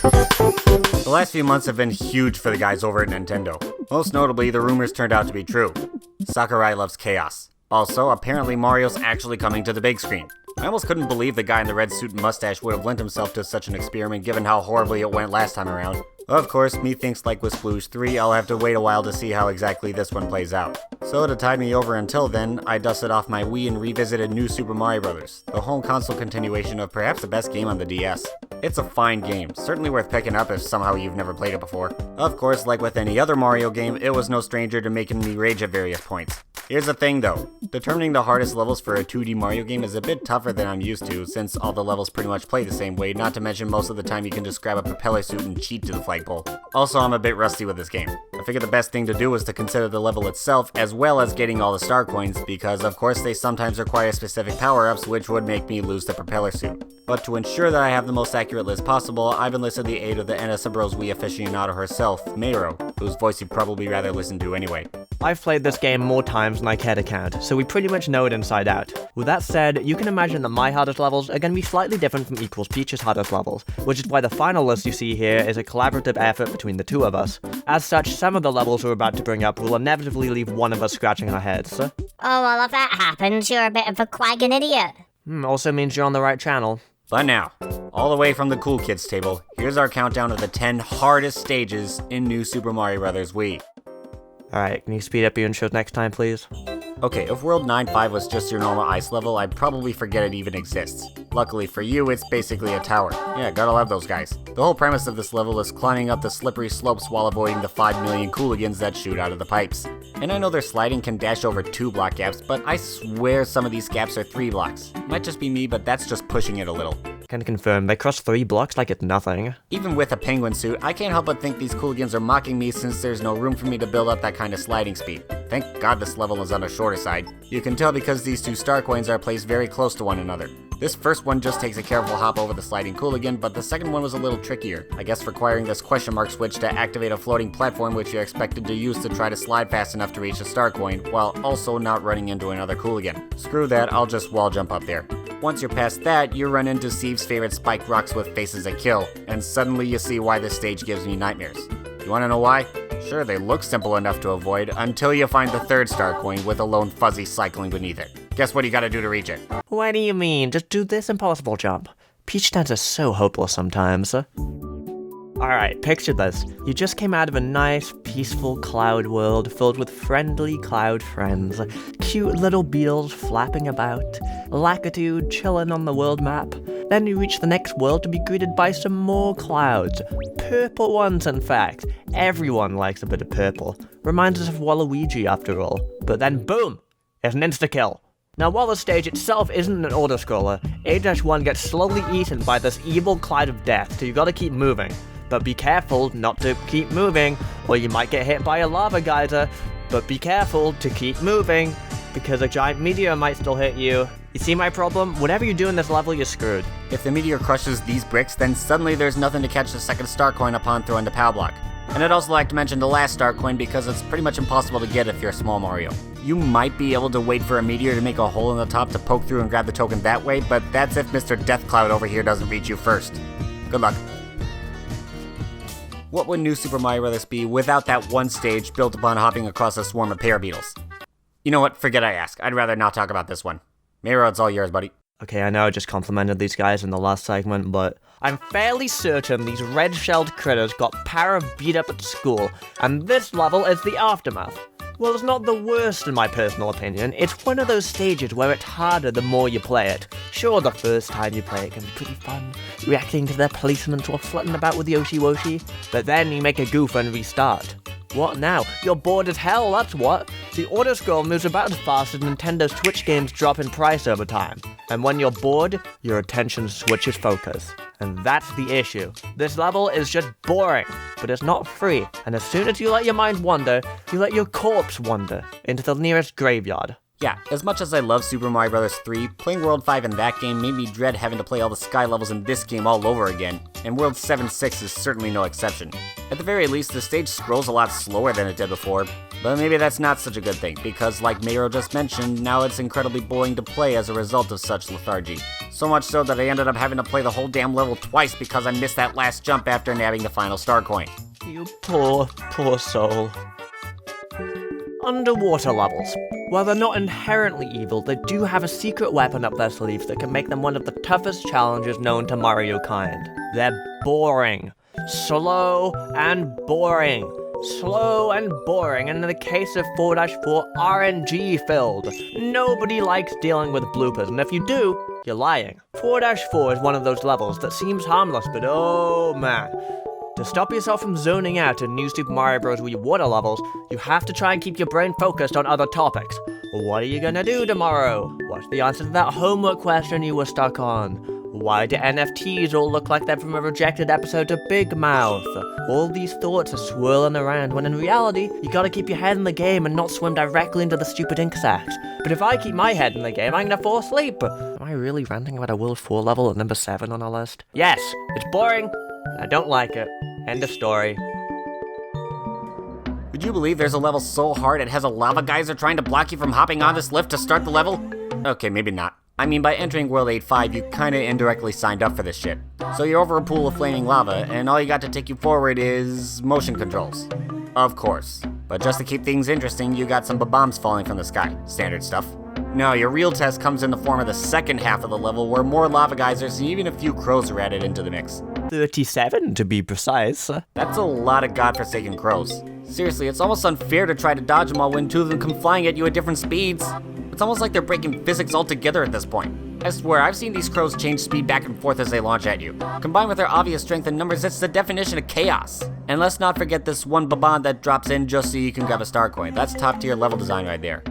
The last few months have been huge for the guys over at Nintendo. Most notably, the rumors turned out to be true. Sakurai loves chaos. Also, apparently Mario's actually coming to the big screen. I almost couldn't believe the guy in the red suit and mustache would have lent himself to such an experiment given how horribly it went last time around. Of course, methinks like with Sploosh 3, I'll have to wait a while to see how exactly this one plays out. So to tide me over until then, I dusted off my Wii and revisited New Super Mario Bros., the home console continuation of perhaps the best game on the DS. It's a fine game, certainly worth picking up if somehow you've never played it before. Of course, like with any other Mario game, it was no stranger to making me rage at various points. Here's the thing though, determining the hardest levels for a 2D Mario game is a bit tougher than I'm used to, since all the levels pretty much play the same way, not to mention most of the time you can just grab a propeller suit and cheat to the flagpole. Also, I'm a bit rusty with this game. I figured the best thing to do was to consider the level itself as well as getting all the star coins, because of course they sometimes require specific power-ups which would make me lose the propeller suit. But to ensure that I have the most accurate list possible, I've enlisted the aid of the NSMB Wii aficionado herself, Mayro, whose voice you'd probably rather listen to anyway. I've played this game more times than I care to count, so we pretty much know it inside out. With that said, you can imagine that my hardest levels are going to be slightly different from Equals Peach's hardest levels, which is why the final list you see here is a collaborative effort between the two of us. As such, some of the levels we're about to bring up will inevitably leave one of us scratching our heads. Oh, well, if that happens, you're a bit of a quagging idiot. Also means you're on the right channel. But now, all the way from the cool kids table, here's our countdown of the 10 hardest stages in New Super Mario Bros. Wii. Alright, can you speed up your intros next time, please? Okay, if World 9-5 was just your normal ice level, I'd probably forget it even exists. Luckily for you, it's basically a tower. Yeah, gotta love those guys. The whole premise of this level is climbing up the slippery slopes while avoiding the 5 million cooligans that shoot out of the pipes. And I know their sliding can dash over 2 block gaps, but I swear some of these gaps are 3 blocks. Might just be me, but that's just pushing it a little. Can confirm, they cross 3 blocks like it's nothing. Even with a penguin suit, I can't help but think these cooligans are mocking me since there's no room for me to build up that kind of sliding speed. Thank God this level is on the shorter side. You can tell because these 2 star coins are placed very close to one another. This first one just takes a careful hop over the sliding cooligan, but the second one was a little trickier, I guess requiring this question mark switch to activate a floating platform which you're expected to use to try to slide fast enough to reach a star coin, while also not running into another cooligan. Screw that, I'll just wall jump up there. Once you're past that, you run into Steve's favorite spiked rocks with faces that kill, and suddenly you see why this stage gives me nightmares. You wanna know why? Sure, they look simple enough to avoid, until you find the 3rd star coin with a lone fuzzy cycling beneath it. Guess what you gotta do to reach it? What do you mean? Just do this impossible jump. Peach stands are so hopeless sometimes. Alright, picture this. You just came out of a nice, peaceful cloud world filled with friendly cloud friends. Cute little beetles flapping about. Lackitude chilling on the world map. Then you reach the next world to be greeted by some more clouds. Purple ones, in fact. Everyone likes a bit of purple. Reminds us of Waluigi, after all. But then boom! It's an insta-kill. Now, while the stage itself isn't an auto-scroller, A-1 gets slowly eaten by this evil cloud of death, so you gotta keep moving. But be careful not to keep moving, or you might get hit by a lava geyser. But be careful to keep moving, because a giant meteor might still hit you. You see my problem? Whatever you do in this level, you're screwed. If the meteor crushes these bricks, then suddenly there's nothing to catch the 2nd star coin upon throwing the POW block. And I'd also like to mention the last star coin because it's pretty much impossible to get if you're a small Mario. You might be able to wait for a meteor to make a hole in the top to poke through and grab the token that way, but that's if Mr. Deathcloud over here doesn't reach you first. Good luck. What would New Super Mario Bros. Be without that one stage built upon hopping across a swarm of parabeetles? You know what, forget I ask. I'd rather not talk about this one. Mayro, it's all yours, buddy. Okay, I know I just complimented these guys in the last segment, but I'm fairly certain these red-shelled critters got beat up at school, and this level is the aftermath. Well, it's not the worst in my personal opinion. It's one of those stages where it's harder the more you play it. Sure, the first time you play it can be pretty fun, reacting to their policemen sort of flirting about with Yoshi Woshi, but then you make a goof and restart. What now? You're bored as hell, that's what. The auto-scroll moves about as fast as Nintendo Switch games drop in price over time. And when you're bored, your attention switches focus. And that's the issue. This level is just boring, but it's not free. And as soon as you let your mind wander, you let your corpse wander into the nearest graveyard. Yeah, as much as I love Super Mario Bros. 3, playing World 5 in that game made me dread having to play all the sky levels in this game all over again, and World 7-6 is certainly no exception. At the very least, the stage scrolls a lot slower than it did before, but maybe that's not such a good thing, because like Mayro just mentioned, now it's incredibly boring to play as a result of such lethargy. So much so that I ended up having to play the whole damn level twice because I missed that last jump after nabbing the final star coin. You poor, poor soul. Underwater levels. While they're not inherently evil, they do have a secret weapon up their sleeves that can make them one of the toughest challenges known to Mario kind. They're boring. Slow and boring. Slow and boring, and in the case of 4-4, RNG filled. Nobody likes dealing with bloopers, and if you do, you're lying. 4-4 is one of those levels that seems harmless, but oh man. To stop yourself from zoning out in New Super Mario Bros. Wii water levels, you have to try and keep your brain focused on other topics. What are you gonna do tomorrow? What's the answer to that homework question you were stuck on? Why do NFTs all look like they're from a rejected episode of Big Mouth? All these thoughts are swirling around when in reality, you gotta keep your head in the game and not swim directly into the stupid ink sacs. But if I keep my head in the game, I'm gonna fall asleep. Am I really ranting about a World 4 level at number 7 on our list? Yes, it's boring. I don't like it. End of story. Would you believe there's a level so hard it has a lava geyser trying to block you from hopping on this lift to start the level? Okay, maybe not. I mean, by entering World 8-5, you kinda indirectly signed up for this shit. So you're over a pool of flaming lava, and all you got to take you forward is motion controls. Of course. But just to keep things interesting, you got some bombs falling from the sky. Standard stuff. No, your real test comes in the form of the second half of the level, where more lava geysers and even a few crows are added into the mix. 37 to be precise. That's a lot of godforsaken crows. Seriously, it's almost unfair to try to dodge them all when two of them come flying at you at different speeds. It's almost like they're breaking physics altogether at this point. I swear, I've seen these crows change speed back and forth as they launch at you. Combined with their obvious strength in numbers, it's the definition of chaos. And let's not forget this one baban that drops in just so you can grab a star coin. That's top tier level design right there.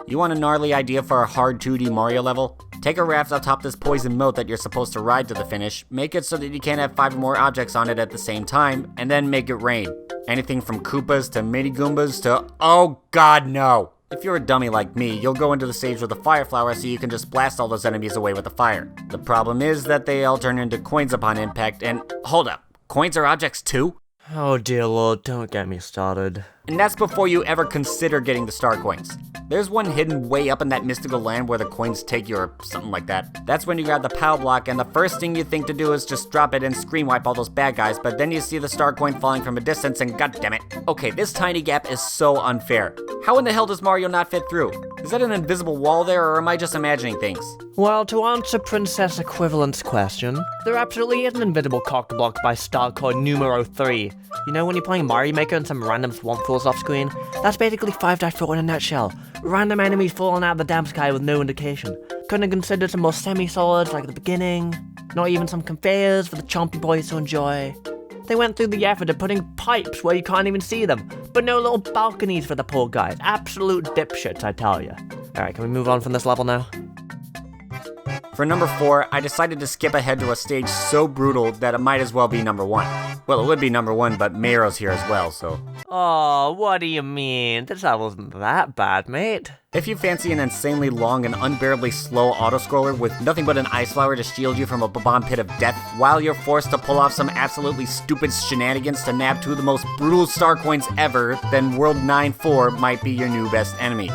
You want a gnarly idea for a hard 2D Mario level? Take a raft atop this poison moat that you're supposed to ride to the finish, make it so that you can't have 5 or more objects on it at the same time, and then make it rain. Anything from Koopas to mini Goombas to, oh god no! If you're a dummy like me, you'll go into the stage with a fire flower so you can just blast all those enemies away with the fire. The problem is that they all turn into coins upon impact, and hold up, coins are objects too? Oh dear lord, don't get me started. And that's before you ever consider getting the star coins. There's one hidden way up in that mystical land where the coins take you or something like that. That's when you grab the POW block and the first thing you think to do is just drop it and screen wipe all those bad guys, but then you see the star coin falling from a distance and goddammit. Okay, this tiny gap is so unfair. How in the hell does Mario not fit through? Is that an invisible wall there or am I just imagining things? Well, to answer Princess Equivalent's question, there absolutely is an invisible cock block by star coin numero 3. You know when you're playing Mario Maker and some random swamp falls off screen? That's basically 5-4 in a nutshell. Random enemies falling out of the damn sky with no indication. Couldn't have considered some more semi-solids like at the beginning. Not even some conveyors for the chompy boys to enjoy. They went through the effort of putting pipes where you can't even see them, but no little balconies for the poor guys. Absolute dipshits, I tell ya. Alright, can we move on from this level now? For number 4, I decided to skip ahead to a stage so brutal that it might as well be number 1. Well, it would be number 1, but Mayro's here as well, so... Oh, what do you mean? This level wasn't that bad, mate. If you fancy an insanely long and unbearably slow autoscroller with nothing but an ice flower to shield you from a Bob-omb pit of death, while you're forced to pull off some absolutely stupid shenanigans to nab 2 of the most brutal star coins ever, then World 9-4 might be your new best enemy.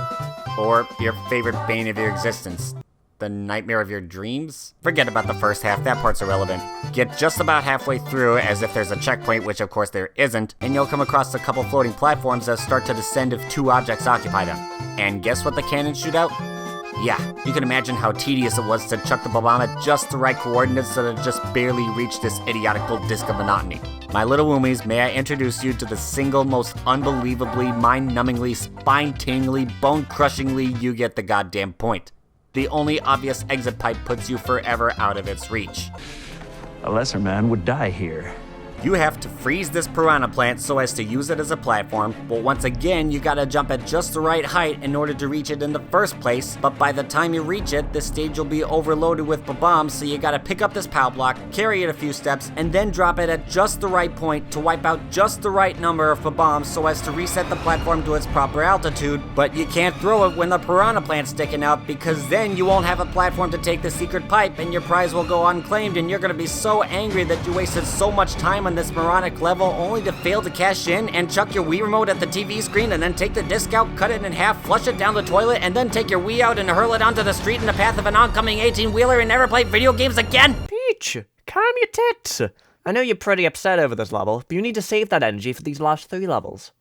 Or your favorite bane of your existence. The nightmare of your dreams? Forget about the first half, that part's irrelevant. Get just about halfway through, as if there's a checkpoint, which of course there isn't, and you'll come across a couple floating platforms that start to descend if 2 objects occupy them. And guess what the cannons shoot out? Yeah, you can imagine how tedious it was to chuck the Bob-omb at just the right coordinates so that it just barely reached this idiotical disc of monotony. My little woomies, may I introduce you to the single most unbelievably, mind-numbingly, spine-tinglingly, bone-crushingly you get the goddamn point. The only obvious exit pipe puts you forever out of its reach. A lesser man would die here. You have to freeze this piranha plant so as to use it as a platform, but once again, you gotta jump at just the right height in order to reach it in the first place, but by the time you reach it, the stage will be overloaded with bombs, so you gotta pick up this POW block, carry it a few steps, and then drop it at just the right point to wipe out just the right number of bombs so as to reset the platform to its proper altitude, but you can't throw it when the piranha plant's sticking out because then you won't have a platform to take the secret pipe and your prize will go unclaimed and you're gonna be so angry that you wasted so much time on on this moronic level only to fail to cash in and chuck your Wii remote at the TV screen and then take the disc out, cut it in half, flush it down the toilet, and then take your Wii out and hurl it onto the street in the path of an oncoming 18-wheeler and never play video games again? Peach, calm your tits. I know you're pretty upset over this level, but you need to save that energy for these last 3 levels.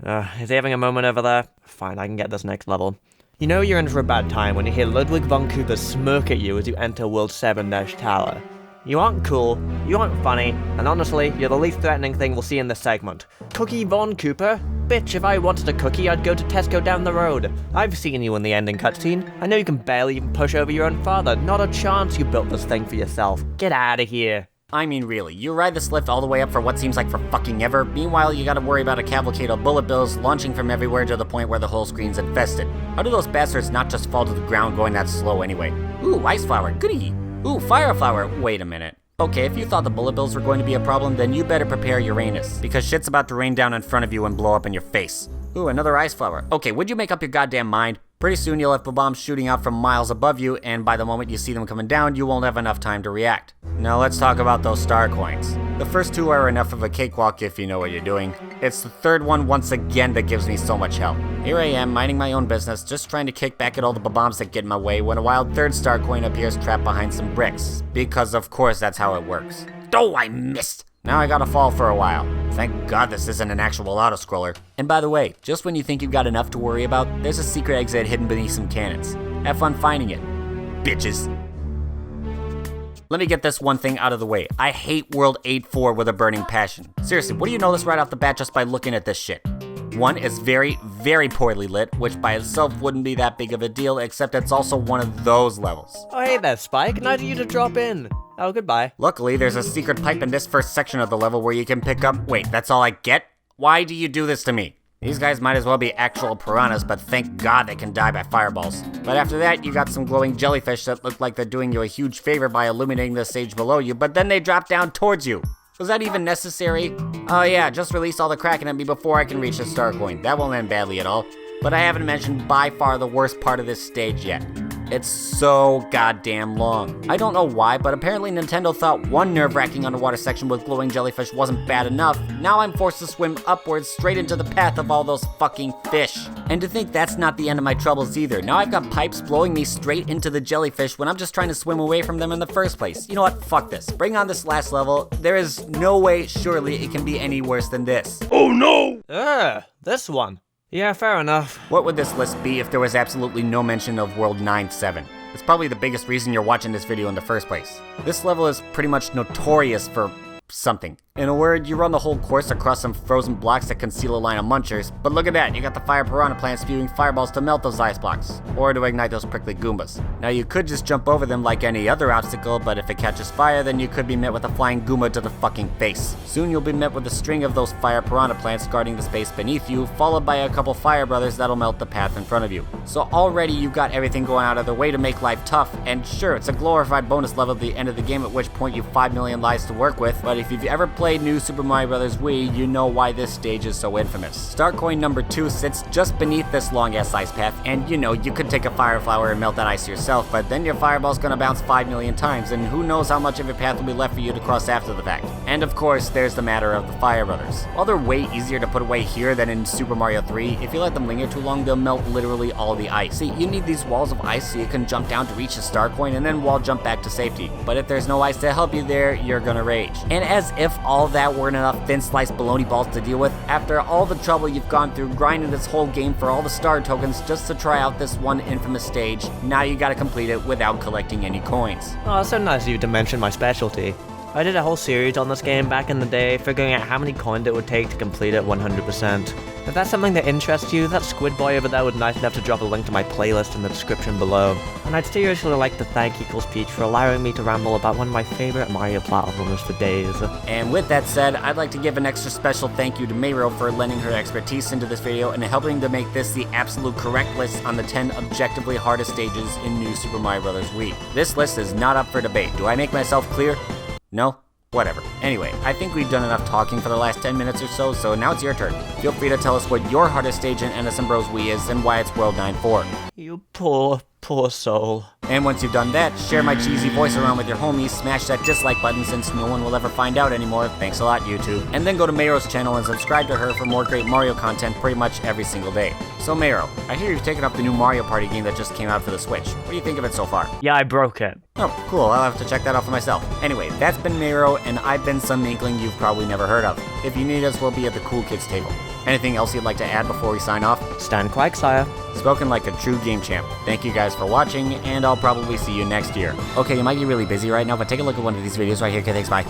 Is he having a moment over there? Fine, I can get this next level. You know you're in for a bad time when you hear Ludwig von Cooper smirk at you as you enter World 7-Tower. You aren't cool, you aren't funny, and honestly, you're the least threatening thing we'll see in this segment. Cookie Von Cooper? Bitch, if I wanted a cookie, I'd go to Tesco down the road. I've seen you in the ending cutscene. I know you can barely even push over your own father. Not a chance you built this thing for yourself. Get out of here. I mean, really, you ride this lift all the way up for what seems like for fucking ever. Meanwhile, you gotta worry about a cavalcade of bullet bills launching from everywhere to the point where the whole screen's infested. How do those bastards not just fall to the ground going that slow anyway? Ooh, ice flower, goody. Ooh, fire flower, wait a minute. Okay, if you thought the bullet bills were going to be a problem, then you better prepare Uranus, because shit's about to rain down in front of you and blow up in your face. Ooh, another ice flower. Okay, would you make up your goddamn mind? Pretty soon you'll have bombs shooting out from miles above you, and by the moment you see them coming down, you won't have enough time to react. Now let's talk about those star coins. The first 2 are enough of a cakewalk if you know what you're doing. It's the third one once again that gives me so much hell. Here I am, minding my own business, just trying to kick back at all the bombs that get in my way when a wild 3rd star coin appears trapped behind some bricks. Because of course that's how it works. Oh, I missed! Now I gotta fall for a while. Thank God this isn't an actual auto-scroller. And by the way, just when you think you've got enough to worry about, there's a secret exit hidden beneath some cannons. Have fun finding it, bitches. Let me get this one thing out of the way. I hate World 8-4 with a burning passion. Seriously, what do you know this right off the bat just by looking at this shit? 1, it's very, very poorly lit, which by itself wouldn't be that big of a deal, except it's also one of those levels. Oh hey there, Spike, nice of you to drop in. Oh, goodbye. Luckily, there's a secret pipe in this first section of the level where you can pick up— wait, that's all I get? Why do you do this to me? These guys might as well be actual piranhas, but thank God they can die by fireballs. But after that, you got some glowing jellyfish that look like they're doing you a huge favor by illuminating the stage below you, but then they drop down towards you. Was that even necessary? Oh yeah, just release all the Kraken at me before I can reach the star coin. That won't end badly at all. But I haven't mentioned by far the worst part of this stage yet. It's so goddamn long. I don't know why, but apparently Nintendo thought one nerve-wracking underwater section with glowing jellyfish wasn't bad enough. Now I'm forced to swim upwards straight into the path of all those fucking fish. And to think that's not the end of my troubles either. Now I've got pipes blowing me straight into the jellyfish when I'm just trying to swim away from them in the first place. You know what? Fuck this. Bring on this last level. There is no way, surely, it can be any worse than this. Oh no! This one. Yeah, fair enough. What would this list be if there was absolutely no mention of World 9-7? It's probably the biggest reason you're watching this video in the first place. This level is pretty much notorious for something. In a word, you run the whole course across some frozen blocks that conceal a line of munchers, but look at that, you got the fire piranha plants spewing fireballs to melt those ice blocks, or to ignite those prickly Goombas. Now you could just jump over them like any other obstacle, but if it catches fire, then you could be met with a flying Goomba to the fucking face. Soon you'll be met with a string of those fire piranha plants guarding the space beneath you, followed by a couple fire brothers that'll melt the path in front of you. So already you've got everything going out of the way to make life tough, and sure, it's a glorified bonus level at the end of the game, at which point you've 5 million lives to work with, but if you've ever played New Super Mario Bros. Wii, you know why this stage is so infamous. Star coin number 2 sits just beneath this long-ass ice path, and you know, you could take a fire flower and melt that ice yourself, but then your fireball's gonna bounce 5 million times, and who knows how much of your path will be left for you to cross after the fact. And of course, there's the matter of the fire brothers. While they're way easier to put away here than in Super Mario 3, if you let them linger too long, they'll melt literally all the ice. See, you need these walls of ice so you can jump down to reach the star coin and then wall jump back to safety. But if there's no ice to help you there, you're gonna rage. And as if all that weren't enough thin-sliced bologna balls to deal with, after all the trouble you've gone through grinding this whole game for all the star tokens just to try out this one infamous stage, now you gotta complete it without collecting any coins. Oh, it's so nice of you to mention my specialty. I did a whole series on this game back in the day, figuring out how many coins it would take to complete it 100%. If that's something that interests you, that squid boy over there would nice enough to drop a link to my playlist in the description below. And I'd seriously like to thank Equals Peach for allowing me to ramble about one of my favorite Mario platformers for days. And with that said, I'd like to give an extra special thank you to Mayro for lending her expertise into this video and helping to make this the absolute correct list on the 10 objectively hardest stages in New Super Mario Bros. Wii. This list is not up for debate. Do I make myself clear? No? Whatever. Anyway, I think we've done enough talking for the last 10 minutes or so, so now it's your turn. Feel free to tell us what your hardest stage in NSMB Wii is and why it's World 9-4. You poor, Poor soul. And once you've done that, share my cheesy voice around with your homies, smash that dislike button since no one will ever find out anymore. Thanks a lot, YouTube. And then go to Mayro's channel and subscribe to her for more great Mario content pretty much every single day. So Mayro, I hear you've taken up the new Mario Party game that just came out for the Switch. What do you think of it so far? Yeah, I broke it. Oh, cool, I'll have to check that out for myself. Anyway, that's been Mayro, and I've been some inkling you've probably never heard of. If you need us, we'll be at the Cool Kids table. Anything else you'd like to add before we sign off? Stand Quagsire. Spoken like a true game champ. Thank you guys for watching, and I'll probably see you next year. Okay, you might be really busy right now, but take a look at one of these videos right here. Okay, thanks, bye.